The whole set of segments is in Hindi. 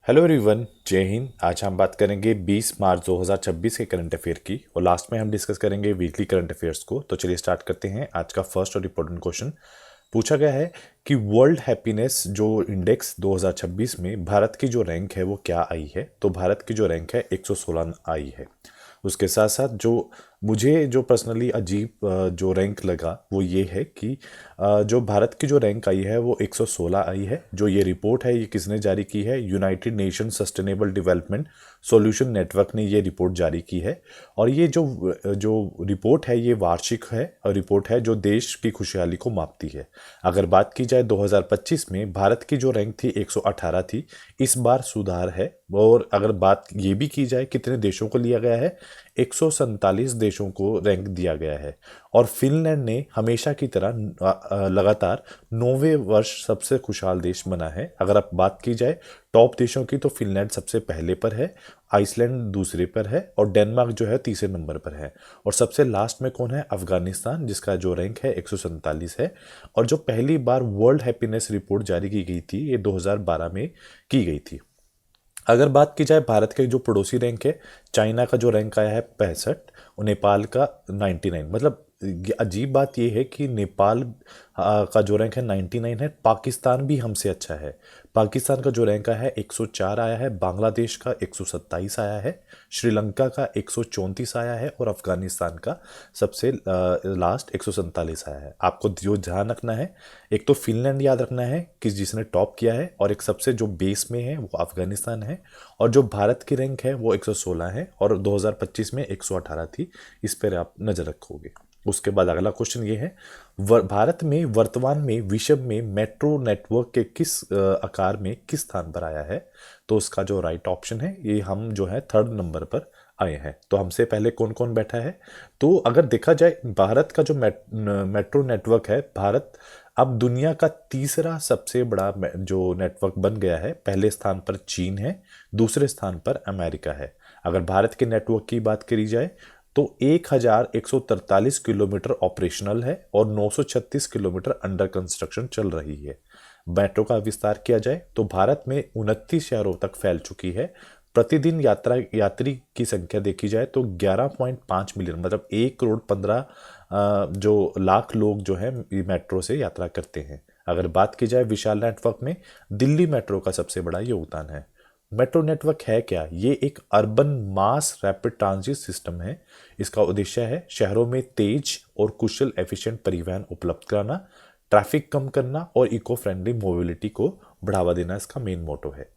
हेलो एवरीवन, जय हिंद। आज हम बात करेंगे 20 मार्च 2026 के करंट अफेयर की और लास्ट में हम डिस्कस करेंगे वीकली करंट अफेयर्स को। तो चलिए स्टार्ट करते हैं। आज का फर्स्ट और इम्पोर्टेंट क्वेश्चन पूछा गया है कि वर्ल्ड हैप्पीनेस जो इंडेक्स 2026 में भारत की जो रैंक है वो क्या आई है। तो भारत की जो रैंक है 116 आई है। उसके साथ साथ जो मुझे जो पर्सनली अजीब जो रैंक लगा वो ये है कि जो भारत की जो रैंक आई है वो 116 आई है। जो ये रिपोर्ट है ये किसने जारी की है? United nation sustainable development solution network ने ये रिपोर्ट जारी की है। और ये जो जो रिपोर्ट है ये वार्षिक है और रिपोर्ट है जो देश की खुशहाली को मापती है। अगर बात की जाए 2025 में भारत की जो रैंक थी 118 थी। इस बार सुधार है। और अगर बात ये भी की जाए कितने देशों को लिया गया है, 147 देशों को रैंक दिया गया है। और फिनलैंड ने हमेशा की तरह लगातार 9वें वर्ष सबसे खुशहाल देश बना है। अगर आप बात की जाए टॉप देशों की तो फिनलैंड सबसे पहले पर है, आइसलैंड दूसरे पर है और डेनमार्क जो है तीसरे नंबर पर है। और सबसे लास्ट में कौन है? अफगानिस्तान, जिसका जो रैंक है 147 है। और जो पहली बार वर्ल्ड हैप्पीनेस रिपोर्ट जारी की गई थी ये 2012 में की गई थी। अगर बात की जाए भारत के जो पड़ोसी रैंक है, चाइना का जो रैंक आया है 65 और नेपाल का 99। मतलब ये अजीब बात ये है कि नेपाल का जो रैंक है 99 है। पाकिस्तान भी हमसे अच्छा है। पाकिस्तान का जो रैंक आया है 104 आया है। बांग्लादेश का 127 आया है। श्रीलंका का 134 आया है और अफगानिस्तान का सबसे लास्ट 147 आया है। आपको जो ध्यान रखना है, एक तो फिनलैंड याद रखना है कि जिसने टॉप किया है, और एक सबसे जो बेस में है वो अफगानिस्तान है। और जो भारत की रैंक है वो 116 है और 2025 में 118 थी। इस पर आप नज़र रखोगे। उसके बाद अगला क्वेश्चन ये है, भारत में वर्तमान में विश्व में मेट्रो नेटवर्क के किस आकार में किस स्थान पर आया है? तो उसका जो राइट ऑप्शन है ये हम जो है थर्ड नंबर पर आए हैं। तो हमसे पहले कौन कौन बैठा है? तो अगर देखा जाए भारत का जो मेट्रो नेटवर्क है, भारत अब दुनिया का तीसरा सबसे बड़ा जो नेटवर्क बन गया है। पहले स्थान पर चीन है, दूसरे स्थान पर अमेरिका है। अगर भारत के नेटवर्क की बात करी जाए तो 1143 किलोमीटर ऑपरेशनल है और 936 किलोमीटर अंडर कंस्ट्रक्शन चल रही है। मेट्रो का विस्तार किया जाए तो भारत में 29 शहरों तक फैल चुकी है। प्रतिदिन यात्री की संख्या देखी जाए तो 11.5 मिलियन, मतलब 1 करोड़ 15 जो लाख लोग जो है मेट्रो से यात्रा करते हैं। अगर बात की जाए विशाल नेटवर्क में, दिल्ली मेट्रो का सबसे बड़ा योगदान है। मेट्रो नेटवर्क है क्या? ये एक urban mass rapid transit system है। इसका उद्देश्य है शहरों में तेज और कुशल एफिशिएंट परिवहन उपलब्ध कराना, ट्रैफिक कम करना और इको फ्रेंडली मोबिलिटी को बढ़ावा देना इसका मेन मोटो है।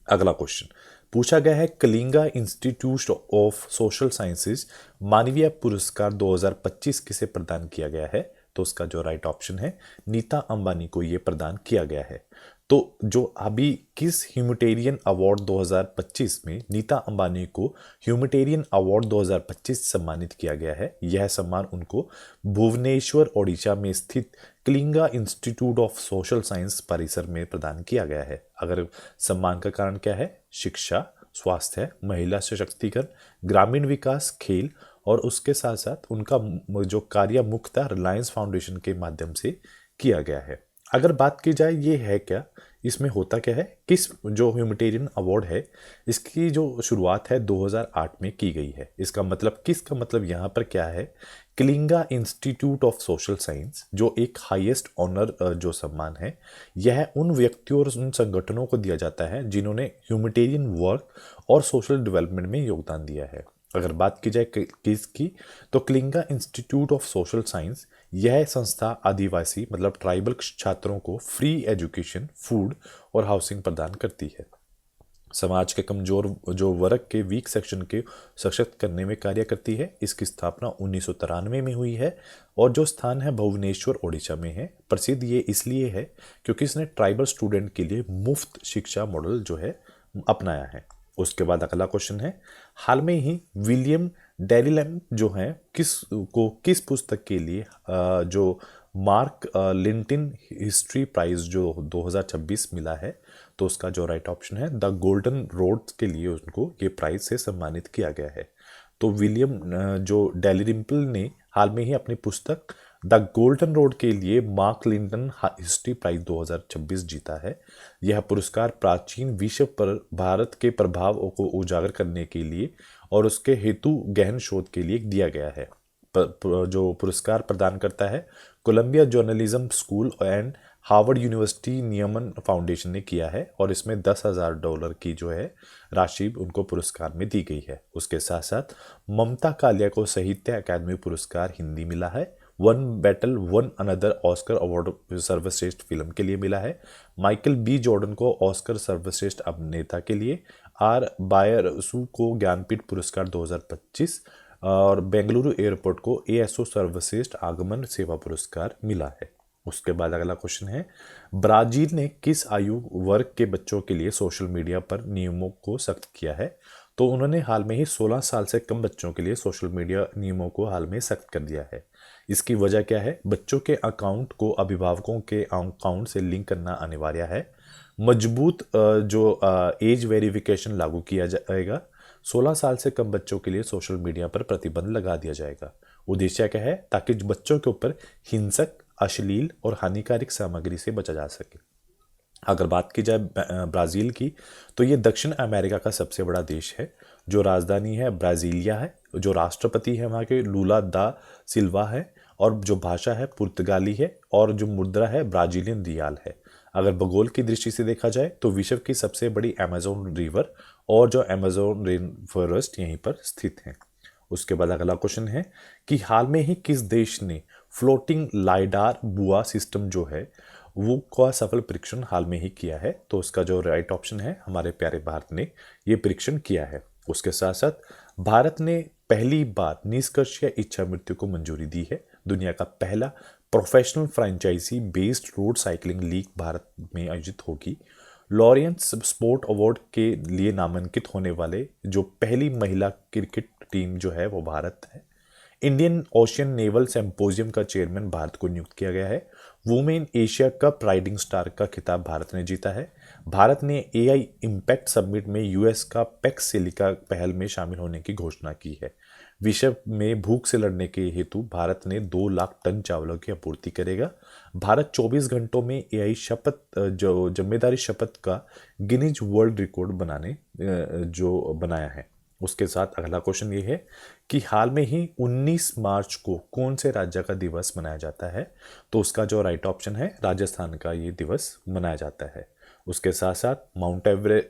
अगला क्वेश्चन पूछा गया है, Kalinga institute of social sciences मानवीय पुरस्कार 2025 किसे प्रदान किया गया है? तो उसका जो राइट ऑप्शन है नीता अंबानी को ये प्रदान किया गया है। तो जो अभी किस ह्यूमैनिटेरियन अवार्ड 2025 में नीता अंबानी को ह्यूमैनिटेरियन अवार्ड 2025 सम्मानित किया गया है? यह सम्मान उनको भुवनेश्वर ओडिशा में स्थित Kalinga institute of social science परिसर में प्रदान किया गया है। अगर सम्मान का कारण क्या है? शिक्षा, स्वास्थ्य, महिला सशक्तिकरण, ग्रामीण विकास, खेल और उसके साथ साथ उनका जो कार्य मुख्यतः रिलायंस फाउंडेशन के माध्यम से किया गया है। अगर बात की जाए ये है क्या, इसमें होता क्या है, किस जो ह्यूमैनिटेरियन अवार्ड है इसकी जो शुरुआत है 2008 में की गई है। इसका मतलब किसका मतलब यहाँ पर क्या है? Kalinga institute of social science जो एक हाईएस्ट ऑनर जो सम्मान है, यह उन व्यक्तियों और उन संगठनों को दिया जाता है जिन्होंने ह्यूमैनिटेरियन वर्क और सोशल डेवलपमेंट में योगदान दिया है। अगर बात की जाए किसकी, तो Kalinga institute of social science यह संस्था आदिवासी मतलब ट्राइबल छात्रों को फ्री एजुकेशन, फूड और हाउसिंग प्रदान करती है। समाज के कमजोर जो वर्ग के वीक सेक्शन के सशक्त करने में कार्य करती है। इसकी स्थापना 1993 में हुई है और जो स्थान है भुवनेश्वर ओडिशा में है। प्रसिद्ध ये इसलिए है क्योंकि इसने ट्राइबल स्टूडेंट के लिए मुफ्त शिक्षा मॉडल जो है अपनाया है। उसके बाद अगला क्वेश्चन है, हाल में ही विलियम डेरिलैम जो है किस पुस्तक के लिए जो मार्क लिंटिन हिस्ट्री प्राइज जो 2026 मिला है? तो उसका जो राइट ऑप्शन है द गोल्डन रोड के लिए उनको ये प्राइज से सम्मानित किया गया है। तो विलियम जो डेलिरिम्पल ने हाल में ही अपनी पुस्तक द गोल्डन रोड के लिए मार्क लिंटन हिस्ट्री प्राइज 2026 जीता है। यह पुरस्कार प्राचीन विश्व पर भारत के प्रभाव को उजागर करने के लिए और उसके हेतु गहन शोध के लिए दिया गया है। जो पुरस्कार प्रदान करता है Columbia Journalism School and Harvard University Nieman Foundation ने किया है और इसमें $10,000 की जो है राशि उनको पुरस्कार में दी गई है। उसके साथ साथ ममता कालिया को साहित्य अकादमी पुरस्कार हिंदी मिला है। One battle one another Oscar award सर्वश्रेष्ठ फिल्म के लिए मिला है। माइकल बी जॉर्डन को ऑस्कर सर्वश्रेष्ठ अभिनेता के लिए, आर बायरसू को ज्ञानपीठ पुरस्कार 2025 और बेंगलुरु एयरपोर्ट को एएसओ सर्वश्रेष्ठ आगमन सेवा पुरस्कार मिला है। उसके बाद अगला क्वेश्चन है, ब्राजील ने किस आयु वर्ग के बच्चों के लिए सोशल मीडिया पर नियमों को सख्त किया है? तो उन्होंने हाल में ही 16 साल से कम बच्चों के लिए सोशल मीडिया नियमों को हाल में सख्त कर दिया है। इसकी वजह क्या है? बच्चों के अकाउंट को अभिभावकों के अकाउंट से लिंक करना अनिवार्य है। मजबूत जो एज वेरिफिकेशन लागू किया जाएगा। 16 साल से कम बच्चों के लिए सोशल मीडिया पर प्रतिबंध लगा दिया जाएगा। उद्देश्य क्या है? ताकि बच्चों के ऊपर हिंसक, अश्लील और हानिकारक सामग्री से बचा जा सके। अगर बात की जाए ब्राज़ील की, तो ये दक्षिण अमेरिका का सबसे बड़ा देश है। जो राजधानी है ब्राज़ीलिया है। जो राष्ट्रपति है वहाँ के लूला दा सिल्वा है और जो भाषा है पुर्तगाली है और जो मुद्रा है ब्राज़ीलियन रियाल है। अगर भूगोल की दृष्टि से देखा जाए तो विश्व की सबसे बड़ी अमेज़न रिवर और जो अमेज़न रेन फॉरेस्ट यहीं पर स्थित है। उसके बाद अगला क्वेश्चन है कि हाल में ही किस देश ने फ्लोटिंग लाइडार बुआ सिस्टम जो है वो का सफल परीक्षण हाल में ही किया है? तो उसका जो राइट ऑप्शन है हमारे प्यारे भारत ने ये परीक्षण किया है। उसके साथ साथ भारत ने पहली बार निष्कर्ष या इच्छा मृत्यु को मंजूरी दी है। दुनिया का पहला professional franchise based road cycling league Bharat में आयोजित होगी। लॉरेंस स्पोर्ट अवार्ड के लिए नामांकित होने वाले जो पहली महिला क्रिकेट टीम जो है वो भारत है। इंडियन ओशियन नेवल सिंपोजियम का चेयरमैन भारत को नियुक्त किया गया है। Women Asia cup riding star का खिताब भारत ने जीता है। भारत ने एआई इम्पैक्ट समिट में यूएस का पैक्स सिलिका पहल में शामिल होने की घोषणा की है। विश्व में भूख से लड़ने के हेतु भारत ने 2 लाख टन चावलों की आपूर्ति करेगा। भारत 24 घंटों में एआई शपथ जो जिम्मेदारी शपथ का गिनीज वर्ल्ड रिकॉर्ड जो बनाया है। उसके साथ अगला क्वेश्चन ये है कि हाल में ही 19 मार्च को कौन से राज्य का दिवस मनाया जाता है? तो उसका जो राइट ऑप्शन है राजस्थान का ये दिवस मनाया जाता है। उसके साथ साथ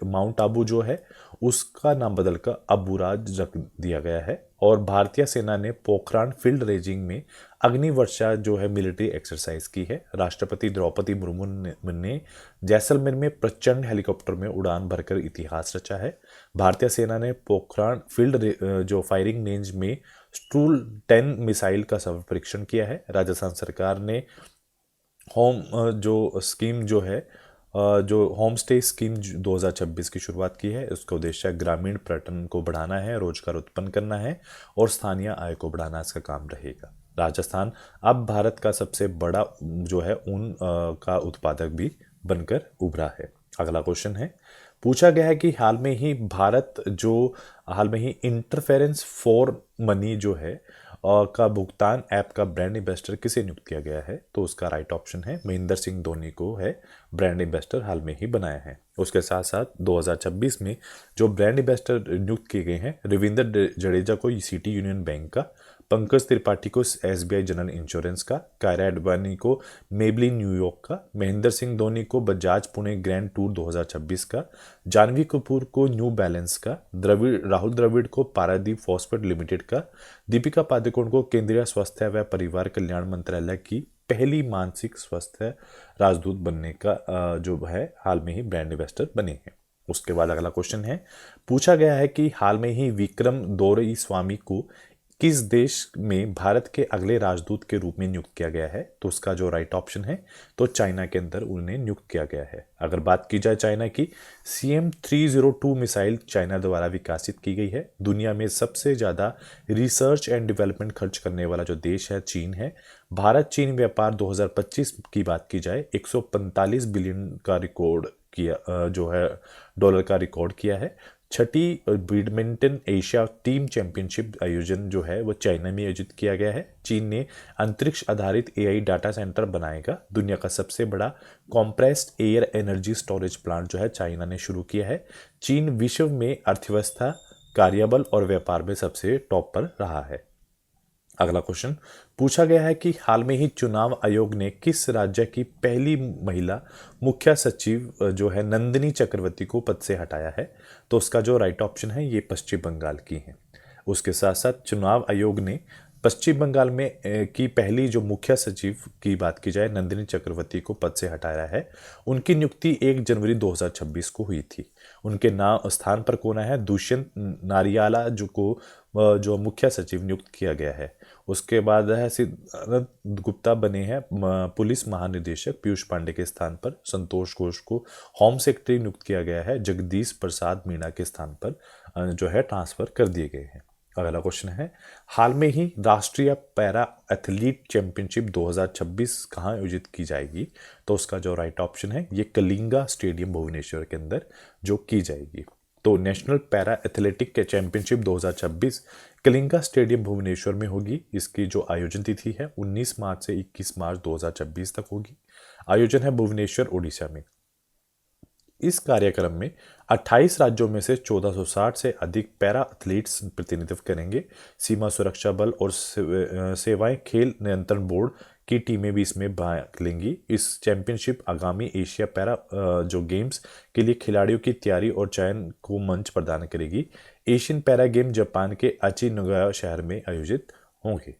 माउंट आबू जो है उसका नाम बदलकर अबुराज रख दिया गया है। और भारतीय सेना ने पोखरान फील्ड रेजिंग में अग्निवर्षा जो है मिलिट्री एक्सरसाइज की है। राष्ट्रपति द्रौपदी मुर्मू ने जैसलमेर में प्रचंड हेलीकॉप्टर में उड़ान भरकर इतिहास रचा है। भारतीय सेना ने पोखरान फील्ड जो फायरिंग रेंज में स्ट्रूल 10 मिसाइल का सफल परीक्षण किया है। राजस्थान सरकार ने होम जो स्कीम जो है जो होम स्टे स्कीम 2026 की शुरुआत की है। उसका उद्देश्य ग्रामीण पर्यटन को बढ़ाना है, रोजगार उत्पन्न करना है और स्थानीय आय को बढ़ाना इसका काम रहेगा। राजस्थान अब भारत का सबसे बड़ा जो है ऊन का उत्पादक भी बनकर उभरा है। अगला क्वेश्चन है, पूछा गया है कि हाल में ही इंटरफेरेंस फॉर मनी जो है का भुगतान ऐप का ब्रांड एम्बेसडर किसे नियुक्त किया गया है? तो उसका राइट ऑप्शन है महेंद्र सिंह धोनी को है ब्रांड एम्बेसडर हाल में ही बनाया है। उसके साथ साथ 2026 में जो ब्रांड एम्बेसडर नियुक्त किए गए हैं, रविंद्र जडेजा को सिटी यूनियन बैंक का, पंकज त्रिपाठी को एसबीआई जनरल इंश्योरेंस का, कायरा एडवाणी को मेबलिन न्यूयॉर्क का, महेंद्र सिंह धोनी को बजाज पुणे ग्रैंड टूर 2026 का, जानवी कपूर को न्यू बैलेंस का, राहुल द्रविड़ को पारादीप फॉस्फेट लिमिटेड का, दीपिका पादुकोण को केंद्रीय स्वास्थ्य व परिवार कल्याण मंत्रालय की पहली मानसिक स्वास्थ्य राजदूत बनने का जो है हाल में ही ब्रांड एम्बेसडर बने हैं। उसके बाद अगला क्वेश्चन है, पूछा गया है कि हाल में ही विक्रम दोरईस्वामी को किस देश में भारत के अगले राजदूत के रूप में नियुक्त किया गया है? तो उसका जो राइट ऑप्शन है तो चाइना के अंदर उन्हें नियुक्त किया गया है। अगर बात की जाए चाइना की, CM-302 मिसाइल चाइना द्वारा विकसित की गई है। दुनिया में सबसे ज़्यादा रिसर्च एंड डेवलपमेंट खर्च करने वाला जो देश है चीन है। भारत चीन व्यापार 2025 की बात की जाए 145 बिलियन का रिकॉर्ड किया जो है डॉलर का रिकॉर्ड किया है। छठी बैडमिंटन एशिया टीम चैंपियनशिप आयोजन जो है वो चाइना में आयोजित किया गया है। चीन ने अंतरिक्ष आधारित एआई डाटा सेंटर बनाएगा। दुनिया का सबसे बड़ा compressed air energy storage plant जो है चाइना ने शुरू किया है। चीन विश्व में अर्थव्यवस्था, कार्यबल और व्यापार में सबसे टॉप पर रहा है। अगला क्वेश्चन पूछा गया है कि हाल में ही चुनाव आयोग ने किस राज्य की पहली महिला मुख्य सचिव जो है नंदिनी चक्रवर्ती को पद से हटाया है? तो उसका जो राइट ऑप्शन है ये पश्चिम बंगाल की है। उसके साथ साथ चुनाव आयोग ने पश्चिम बंगाल में की पहली जो मुख्य सचिव की बात की जाए नंदिनी चक्रवर्ती को पद से हटाया है। उनकी नियुक्ति 1 जनवरी 2026 को हुई थी। उनके नाम स्थान पर कौन है? दुष्यंत नारियाला जो मुख्य सचिव नियुक्त किया गया है। उसके बाद है सिद्धार्थ गुप्ता बने हैं पुलिस महानिदेशक। पीयूष पांडे के स्थान पर संतोष घोष को होम सेक्रेटरी नियुक्त किया गया है। जगदीश प्रसाद मीणा के स्थान पर जो है ट्रांसफर कर दिए गए हैं। अगला क्वेश्चन है हाल में ही राष्ट्रीय पैरा एथलीट चैंपियनशिप 2026 कहाँ आयोजित की जाएगी? तो उसका जो राइट ऑप्शन है ये कलिंगा स्टेडियम भुवनेश्वर के अंदर जो की जाएगी। तो national para athletic championship 2026 Kalinga stadium Bhubaneswar में होगी। इसकी जो आयोजन तिथि है 19 मार्च से 21 मार्च 2026 तक होगी। आयोजन है भुवनेश्वर, उड़ीसा में। इस कार्यक्रम में 28 राज्यों में से 1460 से अधिक पैरा एथलीट्स प्रतिनिधित्व करेंगे। सीमा सुरक्षा बल और सेवाएं खेल नियंत्रण बोर्ड की टीमें भी इसमें भाग लेंगी। इस चैंपियनशिप आगामी एशिया पैरा जो गेम्स के लिए खिलाड़ियों की तैयारी और चयन को मंच प्रदान करेगी। एशियन पैरा गेम जापान के आची नगोया शहर में आयोजित होंगे।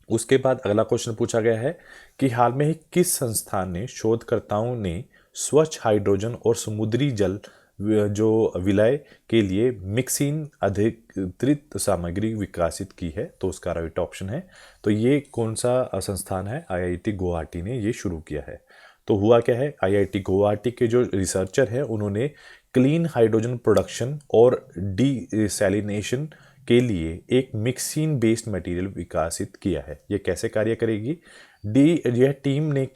उसके बाद अगला क्वेश्चन पूछा गया है कि हाल में ही किस संस्थान ने शोधकर्ताओं ने स्वच्छ हाइड्रोजन और समुद्री जल जो विलय के लिए मिक्सिन अधिकृत सामग्री विकसित की है? तो उसका राइट ऑप्शन है। तो ये कौन सा संस्थान है? आईआईटी गुवाहाटी ने ये शुरू किया है। तो हुआ क्या है, आईआईटी गुवाहाटी के जो रिसर्चर हैं उन्होंने क्लीन हाइड्रोजन प्रोडक्शन और डीसैलिनेशन के लिए एक मिक्सिन बेस्ड मटेरियल विकसित किया है। ये कैसे कार्य करेगी? यह टीम ने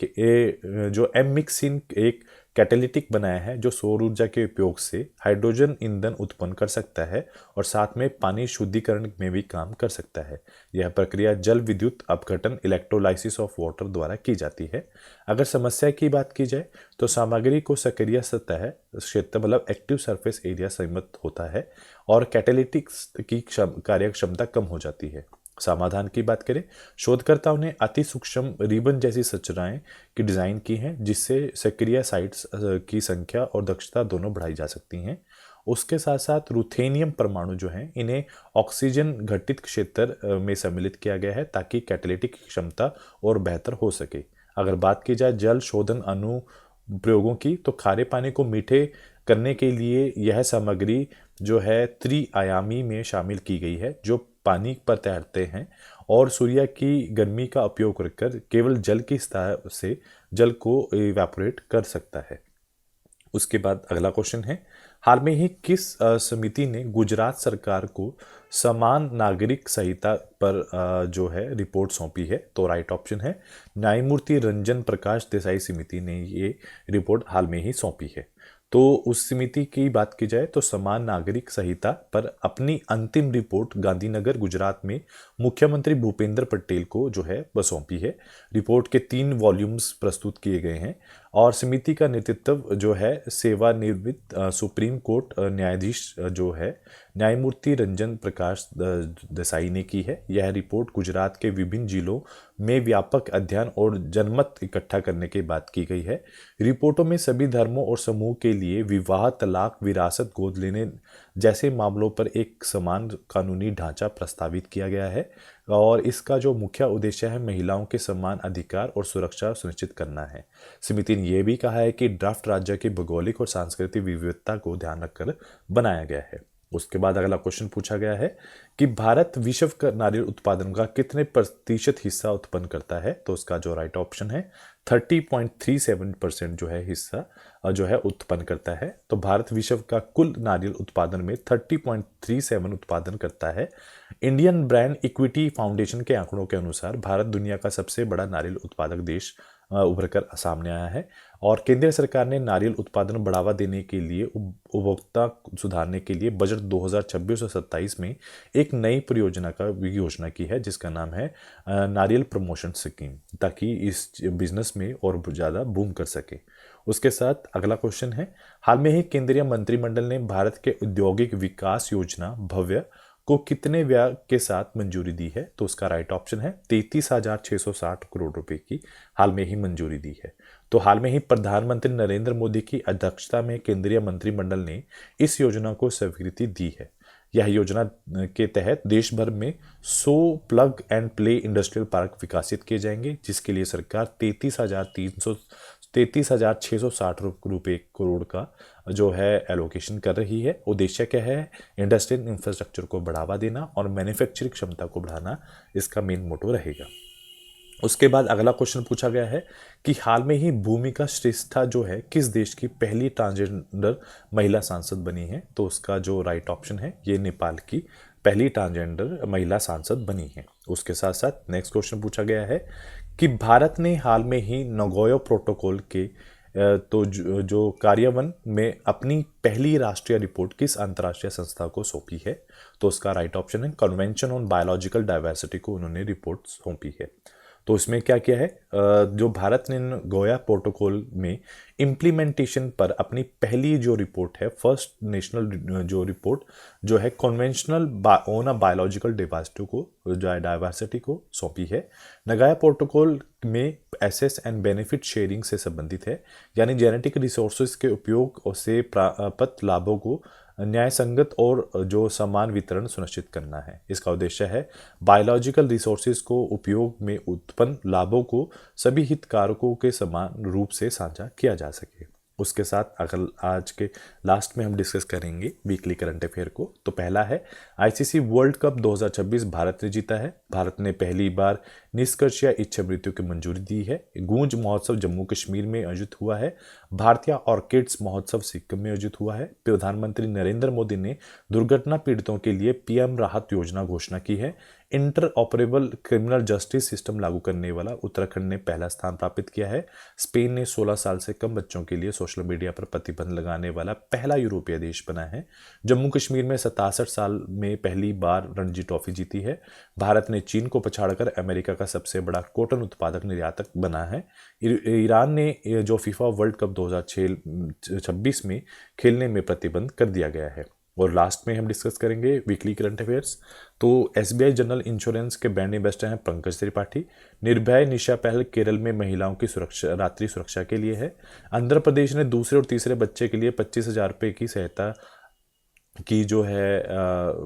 जो एमिक्सिन एक कैटेलिटिक बनाया है जो सौर ऊर्जा के उपयोग से हाइड्रोजन ईंधन उत्पन्न कर सकता है और साथ में पानी शुद्धिकरण में भी काम कर सकता है। यह प्रक्रिया जल विद्युत अपघटन इलेक्ट्रोलाइसिस ऑफ वाटर द्वारा की जाती है। अगर समस्या की बात की जाए तो सामग्री को सक्रिय सतह क्षेत्र मतलब एक्टिव सरफेस एरिया सीमित होता है और कैटेलिटिक्स की कार्य क्षमता कम हो जाती है। समाधान की बात करें, शोधकर्ताओं ने अति सूक्ष्म रिबन जैसी संरचनाएं की डिजाइन की हैं जिससे सक्रिय साइट्स की संख्या और दक्षता दोनों बढ़ाई जा सकती हैं। उसके साथ साथ रुथेनियम परमाणु जो हैं इन्हें ऑक्सीजन घटित क्षेत्र में सम्मिलित किया गया है ताकि कैटेलिटिक क्षमता और बेहतर हो सके। अगर बात की जाए जल शोधन अनुप्रयोगों की तो खारे पानी को मीठे करने के लिए यह सामग्री जो है त्रिआयामी में शामिल की गई है जो पानी पर तैरते हैं और सूर्य की गर्मी का उपयोग कर केवल जल की सतह से जल को इवेपोरेट कर सकता है। उसके बाद अगला क्वेश्चन है हाल में ही किस समिति ने गुजरात सरकार को समान नागरिक संहिता पर जो है रिपोर्ट सौंपी है? तो राइट ऑप्शन है न्यायमूर्ति रंजन प्रकाश देसाई समिति ने ये रिपोर्ट हाल में ही सौंपी है। तो उस समिति की बात की जाए तो समान नागरिक संहिता पर अपनी अंतिम रिपोर्ट गांधीनगर गुजरात में मुख्यमंत्री भूपेंद्र पटेल को जो है वह सौंपी है। रिपोर्ट के 3 वॉल्यूम्स प्रस्तुत किए गए हैं और समिति का नेतृत्व जो है सेवानिवृत्त सुप्रीम कोर्ट न्यायाधीश जो है न्यायमूर्ति रंजन प्रकाश देसाई ने की है। यह रिपोर्ट गुजरात के विभिन्न जिलों में व्यापक अध्ययन और जनमत इकट्ठा करने की बात की गई है। रिपोर्टों में सभी धर्मों और समूह के लिए विवाह, तलाक, विरासत, गोद लेने जैसे मामलों पर एक समान कानूनी ढांचा प्रस्तावित किया गया है और इसका जो मुख्य उद्देश्य है महिलाओं के समान अधिकार और सुरक्षा सुनिश्चित करना है। समिति ने यह भी कहा है कि ड्राफ्ट राज्य की भौगोलिक और सांस्कृतिक विविधता को ध्यान रखकर बनाया गया है। उसके बाद अगला क्वेश्चन पूछा गया है कि भारत विश्व का नारियल उत्पादन का कितने प्रतिशत हिस्सा उत्पन्न करता है? तो उसका जो राइट ऑप्शन है 30.37% जो है हिस्सा जो है उत्पन्न करता है। तो भारत विश्व का कुल नारियल उत्पादन में 30.37 उत्पादन करता है। इंडियन ब्रांड इक्विटी फाउंडेशन के आंकड़ों के अनुसार भारत दुनिया का सबसे बड़ा नारियल उत्पादक देश उभर कर सामने आया है। और केंद्र सरकार ने नारियल उत्पादन बढ़ावा देने के लिए उपभोक्ता सुधारने के लिए बजट 2026 और 27 में एक नई परियोजना का घोषणा की है, जिसका नाम है नारियल प्रमोशन स्कीम, ताकि इस बिजनेस में और ज़्यादा बूम कर सके। उसके साथ अगला क्वेश्चन है, हाल में ही केंद्रीय मंत्रिमंडल ने भारत के औद्योगिक विकास योजना भव्य को कितने व्यय के साथ मंजूरी दी है? तो उसका राइट ऑप्शन है 33,660 करोड़ रुपए की हाल में ही मंजूरी दी है। तो हाल में ही प्रधानमंत्री नरेंद्र मोदी की अध्यक्षता में केंद्रीय मंत्रिमंडल ने इस योजना को स्वीकृति दी है। यह योजना के तहत देश भर में 100 plug and play industrial park विकसित किए जाएंगे, जिसके लिए सरकार 33,660 रुपये करोड़ का जो है एलोकेशन कर रही है। उद्देश्य क्या है? इंडस्ट्रियल इंफ्रास्ट्रक्चर को बढ़ावा देना और मैन्युफैक्चरिंग क्षमता को बढ़ाना इसका मेन मोटो रहेगा। उसके बाद अगला क्वेश्चन पूछा गया है कि हाल में ही भूमिका श्रेष्ठा जो है किस देश की पहली ट्रांसजेंडर महिला सांसद बनी है? तो उसका जो राइट ऑप्शन है ये नेपाल की पहली ट्रांसजेंडर महिला सांसद बनी है। उसके साथ साथ नेक्स्ट क्वेश्चन पूछा गया है कि भारत ने हाल में ही नगोया प्रोटोकॉल के तो जो कार्यान्वयन में अपनी पहली राष्ट्रीय रिपोर्ट किस अंतर्राष्ट्रीय संस्था को सौंपी है? तो उसका राइट ऑप्शन है कन्वेंशन ऑन बायोलॉजिकल डाइवर्सिटी को उन्होंने रिपोर्ट सौंपी है। तो इसमें क्या किया है, जो भारत ने गोया प्रोटोकॉल में इम्प्लीमेंटेशन पर अपनी पहली जो रिपोर्ट है, फर्स्ट नेशनल जो रिपोर्ट जो है कन्वेंशनल ऑन बायोलॉजिकल डाइवर्सिटी को सौंपी है। नगोया प्रोटोकॉल में एसेस एंड बेनिफिट शेयरिंग से संबंधित है, यानी जेनेटिक रिसोर्सेज के उपयोग से प्राप्त लाभों को न्याय संगत और जो समान वितरण सुनिश्चित करना है। इसका उद्देश्य है बायोलॉजिकल रिसोर्सेज को उपयोग में उत्पन्न लाभों को सभी हितधारकों के समान रूप से साझा किया जा सके। उसके साथ अगर आज के लास्ट में हम डिस्कस करेंगे वीकली करंट अफेयर को। तो पहला है आईसीसी वर्ल्ड कप 2026 भारत ने जीता है। भारत ने पहली बार निष्कर्ष या इच्छा मृत्यु की मंजूरी दी है। गूंज महोत्सव जम्मू कश्मीर में आयोजित हुआ है। भारतीय ऑर्किड्स महोत्सव सिक्किम में आयोजित हुआ है। प्रधानमंत्री नरेंद्र मोदी ने दुर्घटना पीड़ितों के लिए पीएम राहत योजना घोषणा की है। Inter operable criminal justice system लागू करने वाला उत्तराखंड ने पहला स्थान प्राप्त किया है। स्पेन ने 16 साल से कम बच्चों के लिए सोशल मीडिया पर प्रतिबंध लगाने वाला पहला यूरोपीय देश बना है। जम्मू कश्मीर में 67 साल में पहली बार रणजी ट्रॉफी जीती है। भारत ने चीन को पछाड़कर अमेरिका का सबसे बड़ा कॉटन उत्पादक निर्यातक बना है। ईरान ने जो फीफा वर्ल्ड कप 2026 में खेलने में प्रतिबंध कर दिया गया है। और लास्ट में हम डिस्कस करेंगे वीकली करंट अफेयर्स। तो एसबीआई जनरल इंश्योरेंस के ब्रांड एम्बेसडर हैं पंकज त्रिपाठी। निर्भया निशा पहल केरल में महिलाओं की सुरक्षा, रात्रि सुरक्षा के लिए है। आंध्र प्रदेश ने दूसरे और तीसरे बच्चे के लिए 25,000 रुपये की सहायता की जो है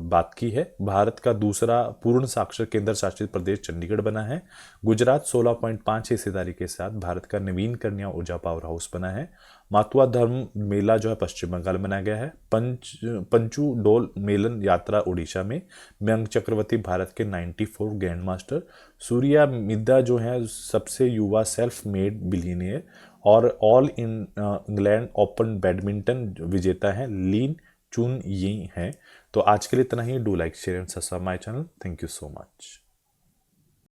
बात की है। भारत का दूसरा पूर्ण साक्षर केंद्र शासित प्रदेश चंडीगढ़ बना है। गुजरात 16.5 हिस्सेदारी के साथ भारत का नवीन कन्या ऊर्जा पावर हाउस बना है। मातुआ धर्म मेला जो है पश्चिम बंगाल में मनाया गया है। पंचू डोल मेलन यात्रा उड़ीसा में। मयंक चक्रवर्ती भारत के 94 ग्रैंड मास्टर। सूर्या मिद्दा जो है सबसे युवा सेल्फ मेड बिलियनियर और ऑल इंग्लैंड ओपन बैडमिंटन विजेता है लीन चुन यी हैं। तो आज के लिए इतना ही। Do like share and subscribe my channel. Thank you so much.